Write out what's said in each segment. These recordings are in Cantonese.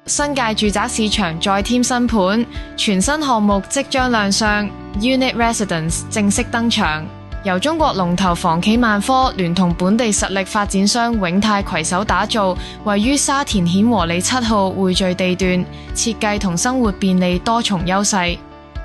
新界住宅市場再添新盤，全新項目即將亮相 ，Unit Residence 正式登場。由中國龍頭房企萬科聯同本地實力發展商永泰攜手打造，位於沙田顯和里7號匯聚地段，設計同生活便利多重優勢。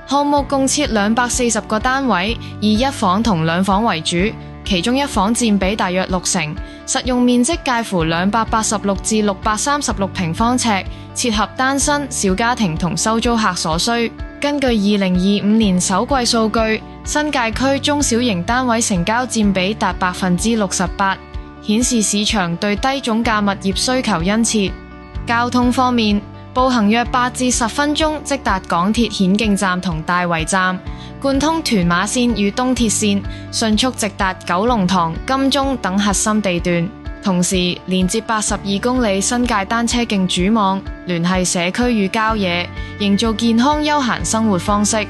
項目共設240個單位，以一房同兩房為主，其中一房佔比大約60%，實用面積介乎286至636平方尺，切合單身、小家庭同收租客所需。根據2025年首季數據，新界區中小型單位成交佔比達68%，顯示市場對低總價物業需求殷切。交通方面，步行約8至10分鐘即達港鐵顯徑站同大圍站，貫通屯馬線與東鐵線，迅速直達九龍塘、金鐘等核心地段。同時連接82公里新界單車徑主網，聯繫社區與郊野，營造健康休閒生活方式。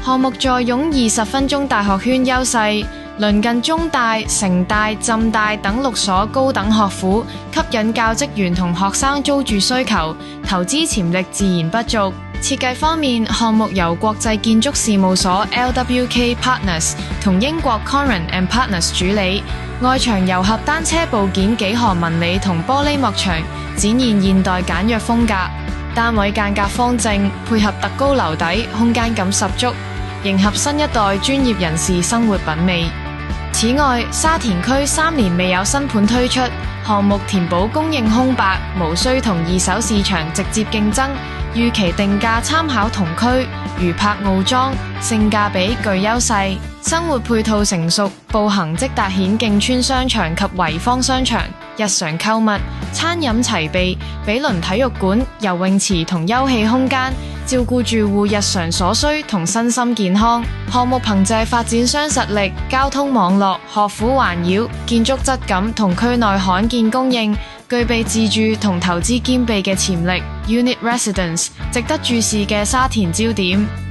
項目坐擁20分鐘大學圈優勢，鄰近中大、城大、浸大等6所高等學府，吸引教職員同學生租住需求，投資潛力自然不俗。設計方面，項目由國際建築事務所 LWK Partners 同英國 Conran and Partners 主理，外牆糅合單車部件幾何紋理同玻璃幕牆，展現現代簡約風格。單位間隔方正，配合特高樓底，空間感十足，迎合新一代專業人士生活品味。此外，沙田區3年未有新盤推出，項目填補供應空白，無需同二手市場直接競爭。預期定價參考同區如柏傲莊，性價比具優勢，生活配套成熟，步行即達顯徑村商場及維坊商場，日常購物、餐飲齊備，毗鄰體育館、游泳池同休憩空間，照顧住戶日常所需同身心健康。項目憑借發展商實力、交通網絡、學府環繞、建築質感同區內罕見供應，具備自住同投資兼備嘅潛力。Unit Residence 值得注視嘅沙田焦點。